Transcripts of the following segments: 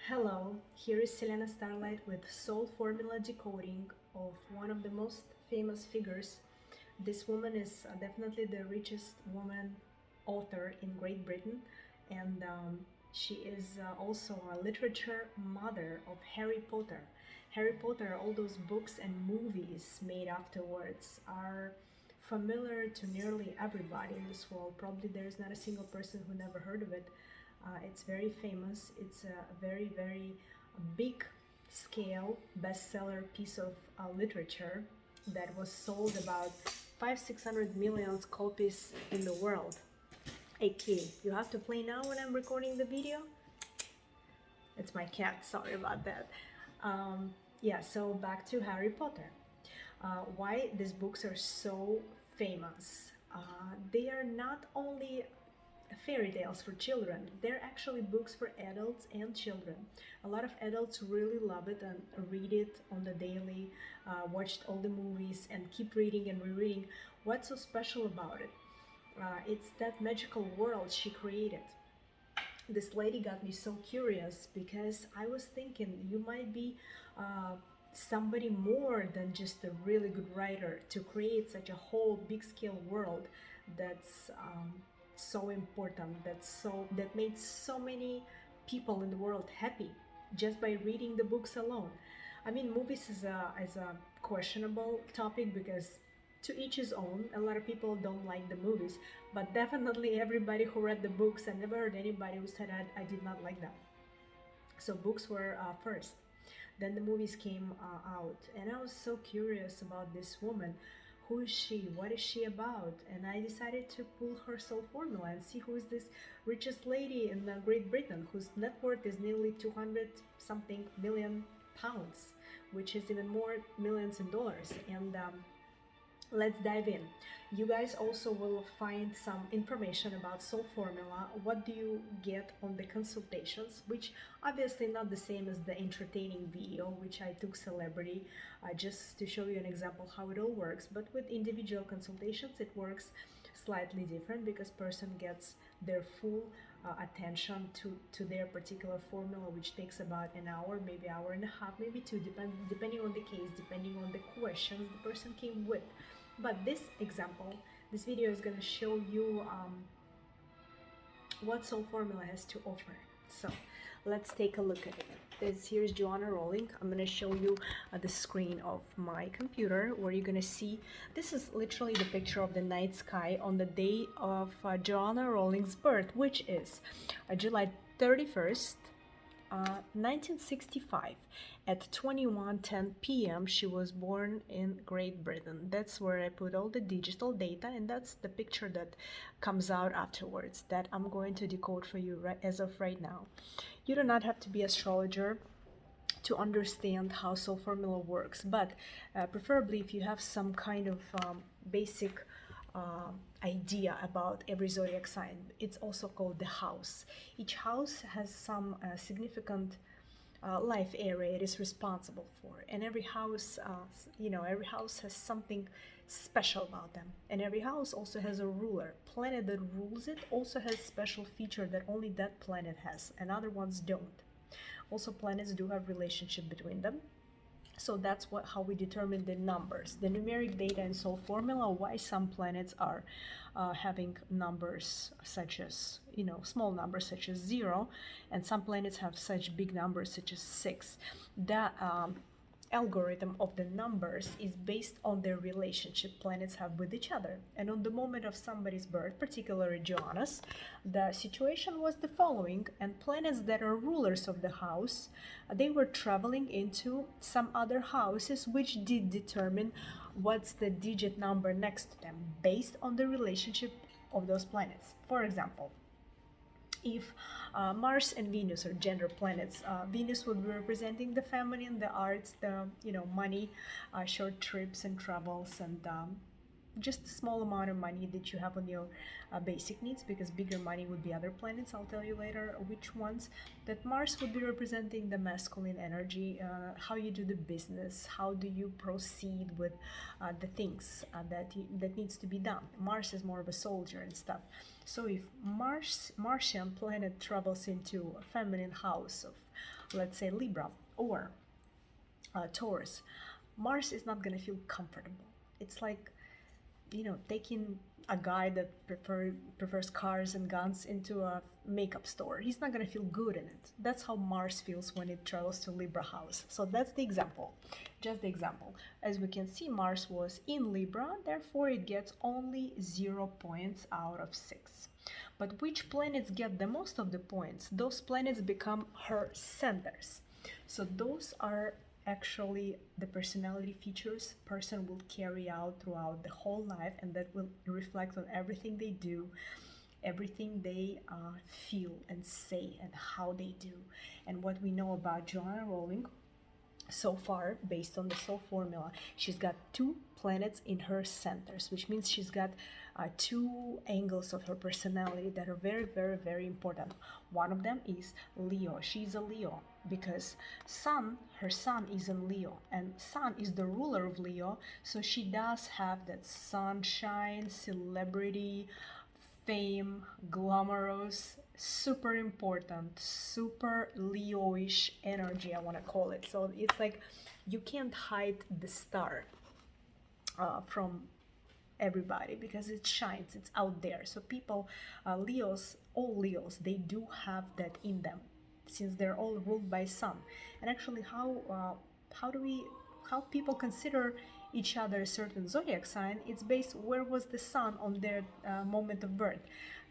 Hello, here is Selena Starlight with Soul Formula decoding of one of the most famous figures. This woman is definitely the richest woman author in Great Britain, and she is also a literature mother of Harry Potter. Harry Potter, all those books and movies made afterwards, are familiar to nearly everybody in this world. Probably there is not a single person who never heard of it. It's very famous. It's a very big scale bestseller piece of literature that was sold about 500-600 million copies in the world. Hey kitty, you have to play now when I'm recording the video? It's my cat, sorry about that. Yeah, so back to Harry Potter. Why these books are so famous. They are not only fairy tales for children, they're actually books for adults and children. A lot of adults really love it and read it on the daily, watched all the movies, and keep reading and rereading. What's so special about it? It's that magical world she created. This lady got me so curious because I was thinking you might be somebody more than just a really good writer to create such a whole big scale world that's so important, that made so many people in the world happy just by reading the books alone. I mean, movies is a questionable topic because to each his own. A lot of people don't like the movies, but definitely everybody who read the books, I never heard anybody who said I did not like them. So books were first. Then the movies came out, and I was so curious about this woman. Who is she? What is she about? And I decided to pull her soul formula and see who is this richest lady in Great Britain, whose net worth is nearly 200 something million pounds, which is even more millions in dollars. And let's dive in. You guys also will find some information about Soul Formula. What do you get on the consultations, which obviously not the same as the entertaining video, which I took celebrity, just to show you an example how it all works. But with individual consultations, it works slightly different because person gets their full attention to their particular formula, which takes about an hour, maybe hour and a half, maybe two, depending on the case, depending on the questions the person came with. But this example, this video is going to show you what Soul Formula has to offer. So let's take a look at it. Here's Joanna Rowling. I'm going to show you the screen of my computer where you're going to see this is literally the picture of the night sky on the day of Joanna Rowling's birth, which is July 31st, 1965. At 21:10 p.m. she was born in Great Britain. That's where I put all the digital data, and that's the picture that comes out afterwards that I'm going to decode for you right as of right now. You do not have to be an astrologer to understand how Soul Formula works, but preferably if you have some kind of basic idea about every zodiac sign. It's also called the house. Each house has some significant life area it is responsible for, and every house, every house has something special about them, and every house also has a ruler. Planet that rules it also has special feature that only that planet has, and other ones don't. Also, planets do have relationship between them. So that's how we determine the numbers, the numeric data in Soul Formula, why some planets are having numbers such as, small numbers such as 0, and some planets have such big numbers such as 6. That algorithm of the numbers is based on their relationship planets have with each other. And on the moment of somebody's birth, particularly Joanna's, the situation was the following, and planets that are rulers of the house, they were traveling into some other houses, which did determine what's the digit number next to them based on the relationship of those planets. For example, if Mars and Venus are gender planets, Venus would be representing the feminine, the arts, the money, short trips and travels, and just a small amount of money that you have on your basic needs, because bigger money would be other planets. I'll tell you later which ones. That Mars would be representing the masculine energy, how you do the business, how do you proceed with the things that needs to be done. Mars is more of a soldier and stuff. So if Martian planet travels into a feminine house of, let's say, Libra or Taurus, Mars is not gonna feel comfortable. It's like, taking a guy that prefers cars and guns into a makeup store. He's not gonna feel good in it. That's how Mars feels when it travels to Libra house. So that's the example, just the example. As we can see, Mars was in Libra, therefore it gets only 0 points out of 6. But which planets get the most of the points? Those planets become her centers. So those are actually the personality features person will carry out throughout the whole life, and that will reflect on everything they do, everything they feel and say, and how they do. And what we know about Joanna Rowling so far, based on the Soul formula, she's got 2 planets in her centers, which means she's got 2 angles of her personality that are very, very, very important. One of them is Leo. She's a Leo because her sun is in Leo, and sun is the ruler of Leo, so she does have that sunshine, celebrity, fame, glamorous, super important, super Leo-ish energy, I want to call it. So it's like you can't hide the star from everybody because it shines, it's out there. So people, Leos, all Leos, they do have that in them, since they're all ruled by sun. And actually, how people consider each other a certain zodiac sign, it's based where was the sun on their moment of birth.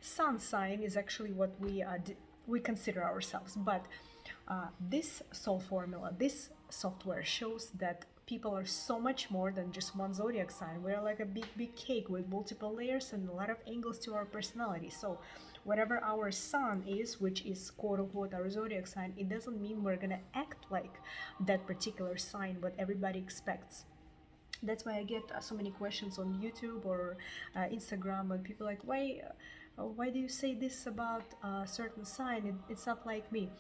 Sun sign is actually what we consider ourselves. But this soul formula, this software shows that people are so much more than just one zodiac sign. We're like a big cake with multiple layers and a lot of angles to our personality. So whatever our sun is, which is quote unquote our zodiac sign, it doesn't mean we're gonna act like that particular sign, what everybody expects. That's why I get so many questions on YouTube or Instagram, and people like, why do you say this about a certain sign? It's not like me.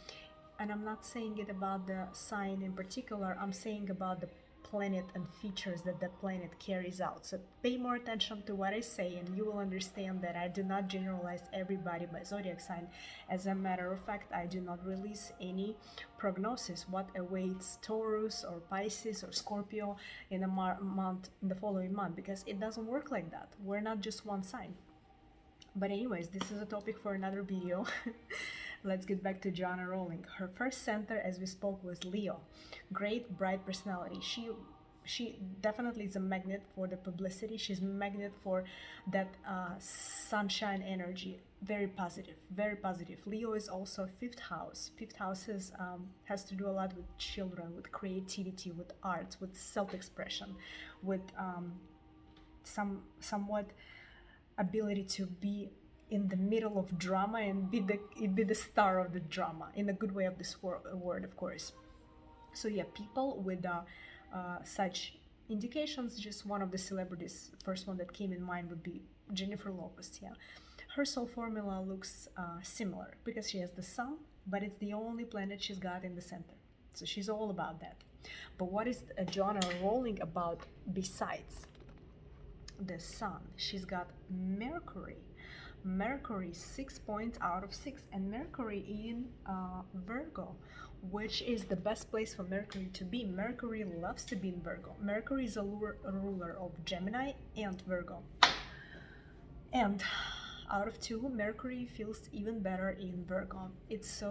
And I'm not saying it about the sign in particular, I'm saying about the planet and features that that planet carries out. So pay more attention to what I say, and you will understand that I do not generalize everybody by zodiac sign. As a matter of fact, I do not release any prognosis what awaits Taurus or Pisces or Scorpio in the following month, because it doesn't work like that. We're not just one sign. But anyways, this is a topic for another video. Let's get back to Joanna Rowling. Her first center, as we spoke, was Leo. Great, bright personality. She definitely is a magnet for the publicity. She's a magnet for that sunshine energy. Very positive, very positive. Leo is also 5th house. 5th house has to do a lot with children, with creativity, with art, with self-expression, with somewhat ability to be in the middle of drama and be the star of the drama, in a good way of this word, of course. So yeah, people with such indications, just one of the celebrities, first one that came in mind would be Jennifer Lopez. Yeah, her soul formula looks similar because she has the sun, but it's the only planet she's got in the center, so she's all about that. But what is Joanna Rowling about besides the sun? She's got Mercury 6 points out of 6, and Mercury in Virgo, which is the best place for Mercury to be. Mercury loves to be in Virgo. Mercury is a ruler of Gemini and Virgo, and out of 2, Mercury feels even better in Virgo. It's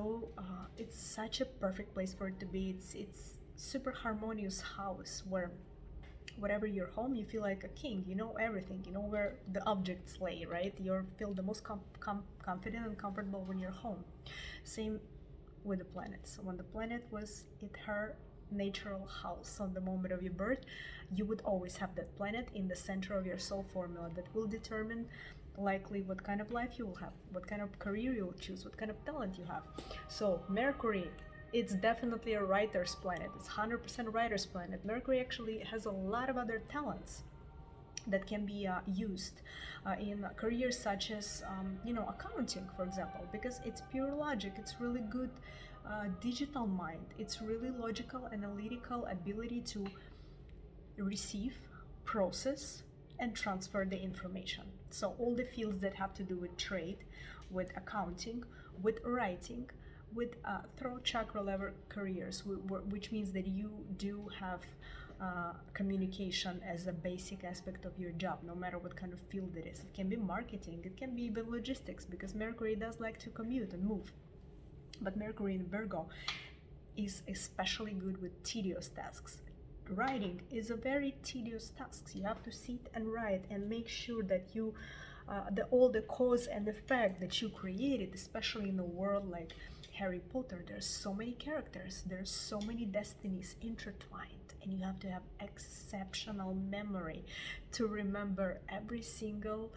such a perfect place for it to be. It's super harmonious house where whatever your home, you feel like a king. You know everything. You know where the objects lay, right? You feel the most confident and comfortable when you're home. Same with the planets. When the planet was in her natural house on the moment of your birth, you would always have that planet in the center of your soul formula that will determine likely what kind of life you will have, what kind of career you will choose, what kind of talent you have. So Mercury, it's definitely a writer's planet. It's 100% writer's planet. Mercury actually has a lot of other talents. that can be used in careers such as accounting, for example, because it's pure logic. It's really good digital mind. It's really logical, analytical ability to receive, process, and transfer the information. So all the fields that have to do with trade, with accounting, with writing, with throat chakra level careers, which means that you do have communication as a basic aspect of your job, no matter what kind of field it is. It can be marketing, it can be even logistics, because Mercury does like to commute and move. But Mercury in Virgo is especially good with tedious tasks. Writing is a very tedious task. You have to sit and write and make sure that you all the cause and effect that you created, especially in a world like Harry Potter. There's so many characters, there's so many destinies intertwined, and you have to have exceptional memory to remember every single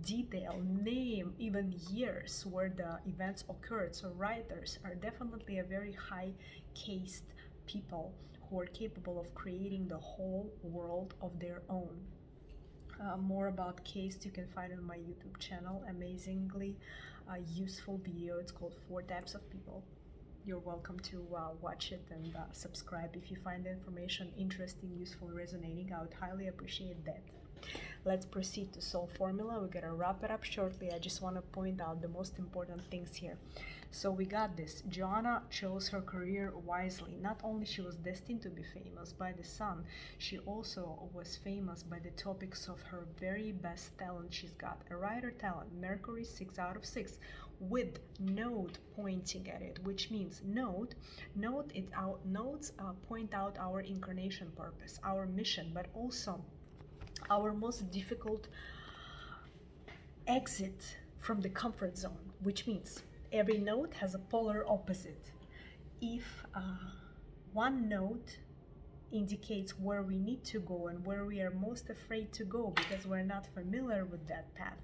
detail, name, even years where the events occurred. So writers are definitely a very high-cased people who are capable of creating the whole world of their own. More about Cased you can find on my YouTube channel. Amazingly useful video. It's called 4 Types of People. You're welcome to watch it and subscribe if you find the information interesting, useful, resonating. I would highly appreciate that. Let's proceed to Soul Formula. We're gonna wrap it up shortly. I just want to point out the most important things here. So we got this. Joanna chose her career wisely. Not only she was destined to be famous by the sun, she also was famous by the topics of her very best talent. She's got a writer talent, Mercury 6 out of 6, with node pointing at it, which means nodes point out our incarnation purpose, our mission, but also our most difficult exit from the comfort zone, which means every node has a polar opposite. If one node indicates where we need to go and where we are most afraid to go because we're not familiar with that path,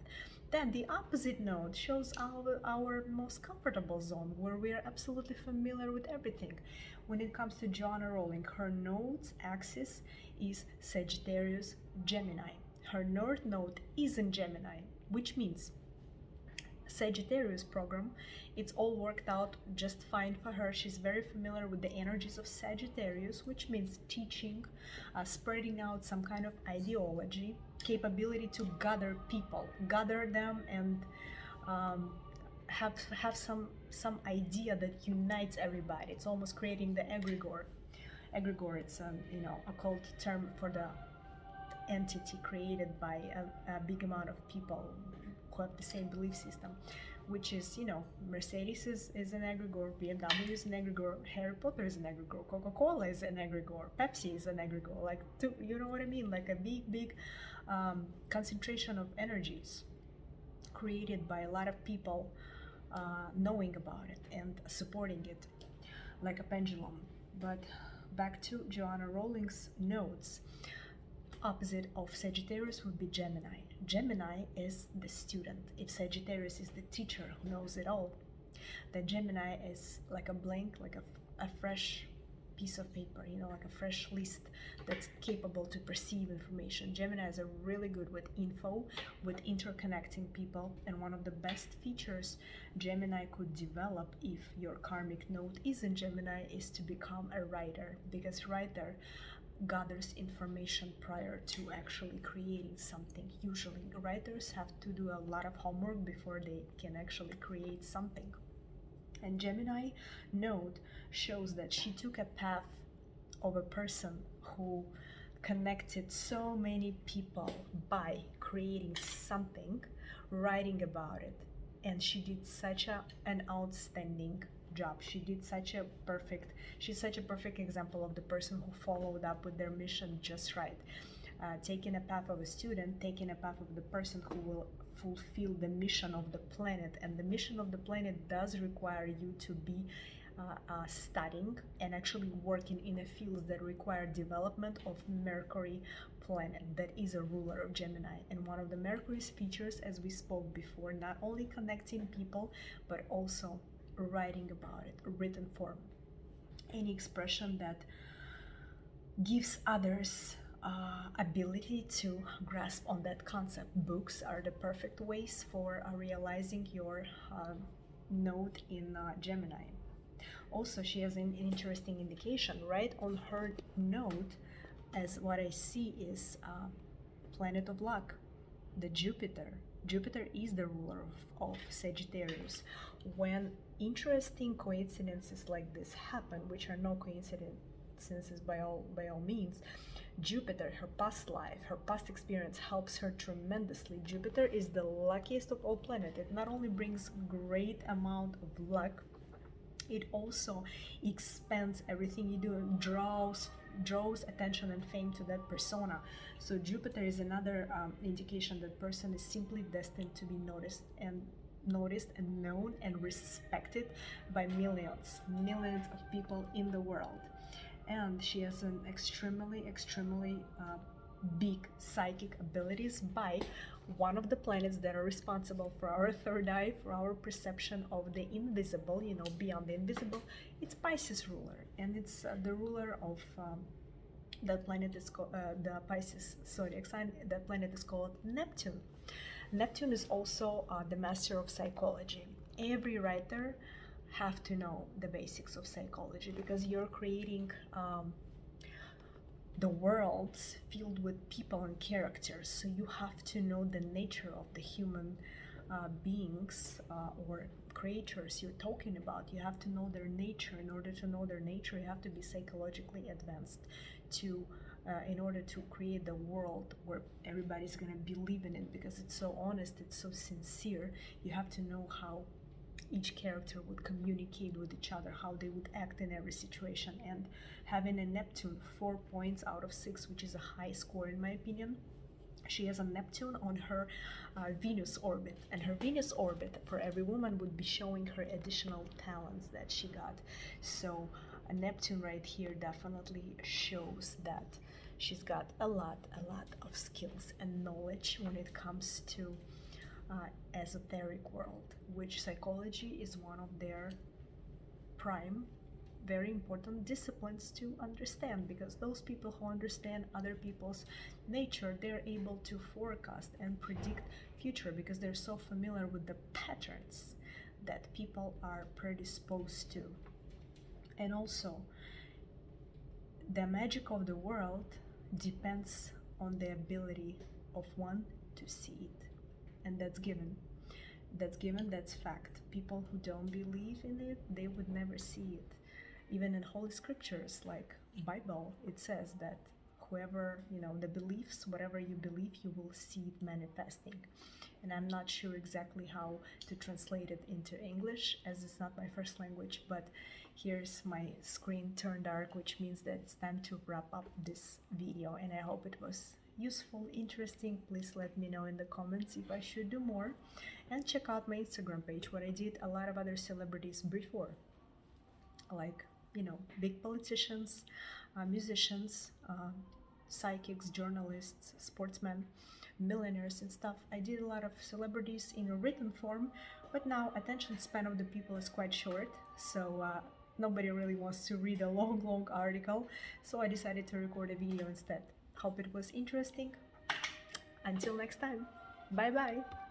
then the opposite node shows our most comfortable zone where we are absolutely familiar with everything. When it comes to Joanna Rowling, her node's axis is Sagittarius Gemini. Her north node is in Gemini, which means Sagittarius program, it's all worked out just fine for her. She's very familiar with the energies of Sagittarius, which means teaching, spreading out some kind of ideology, capability to gather people, gather them, and have some idea that unites everybody. It's almost creating the egregore. Egregore, it's occult term for the entity created by a big amount of people who have the same belief system, which is, Mercedes is an egregore, BMW is an egregore, Harry Potter is an egregore, Coca-Cola is an egregore, Pepsi is an egregore, like, you know what I mean? Like a big concentration of energies created by a lot of people knowing about it and supporting it like a pendulum. But back to Joanna Rowling's nodes. Opposite of Sagittarius would be Gemini. Gemini is the student. If Sagittarius is the teacher who knows it all, then Gemini is like a blank, like a fresh piece of paper, like a fresh list that's capable to perceive information. Geminis are really good with info, with interconnecting people, and one of the best features Gemini could develop if your karmic node is in Gemini is to become a writer, because writer gathers information prior to actually creating something. Usually writers have to do a lot of homework before they can actually create something. And Gemini node shows that she took a path of a person who connected so many people by creating something, writing about it, and she did such an outstanding job. She's such a perfect example of the person who followed up with their mission just right. Taking a path of a student, taking a path of the person who will fulfill the mission of the planet. And the mission of the planet does require you to be studying and actually working in a fields that require development of Mercury planet that is a ruler of Gemini. And one of the Mercury's features, as we spoke before, not only connecting people but also writing about it, written form, any expression that gives others ability to grasp on that concept. Books are the perfect ways for realizing your node in Gemini. Also, she has an interesting indication right on her node, as what I see is planet of luck, the Jupiter. Jupiter is the ruler of Sagittarius. When interesting coincidences like this happen, which are no coincidences by all means, Jupiter, her past life, her past experience helps her tremendously. Jupiter is the luckiest of all planets. It not only brings great amount of luck, it also expands everything you do and draws attention and fame to that persona. So Jupiter is another indication that person is simply destined to be noticed and known and respected by millions of people in the world. And she has an extremely big psychic abilities by one of the planets that are responsible for our third eye, for our perception of the invisible, beyond the invisible. It's Pisces ruler, and it's the ruler of that planet is called the Pisces zodiac sign. That planet is called Neptune. Neptune is also the master of psychology. Every writer have to know the basics of psychology, because you're creating the worlds filled with people and characters, so you have to know the nature of the human beings or creatures you're talking about. You have to know their nature. In order to know their nature, you have to be psychologically advanced to in order to create the world where everybody's gonna believe in it, because it's so honest, it's so sincere. You have to know how each character would communicate with each other, how they would act in every situation. And having a Neptune 4 points out of 6, which is a high score in my opinion. She has a Neptune on her Venus orbit, and her Venus orbit for every woman would be showing her additional talents that she got. So a Neptune right here definitely shows that she's got a lot of skills and knowledge when it comes to esoteric world, which psychology is one of their prime very important disciplines to understand, because those people who understand other people's nature, they're able to forecast and predict future, because they're so familiar with the patterns that people are predisposed to. And also, the magic of the world depends on the ability of one to see it, and that's given, that's fact. People who don't believe in it, they would never see it. Even in holy scriptures like Bible, it says that whoever, the beliefs, whatever you believe, you will see it manifesting. And I'm not sure exactly how to translate it into English, as it's not my first language, but here's my screen turned dark, which means that it's time to wrap up this video. And I hope it was useful, interesting. Please let me know in the comments if I should do more, and check out my Instagram page where I did a lot of other celebrities before, like big politicians, musicians, psychics, journalists, sportsmen, millionaires and stuff. I did a lot of celebrities in a written form, but now attention span of the people is quite short, so nobody really wants to read a long article, so I decided to record a video instead. Hope it was interesting. Until next time, bye bye.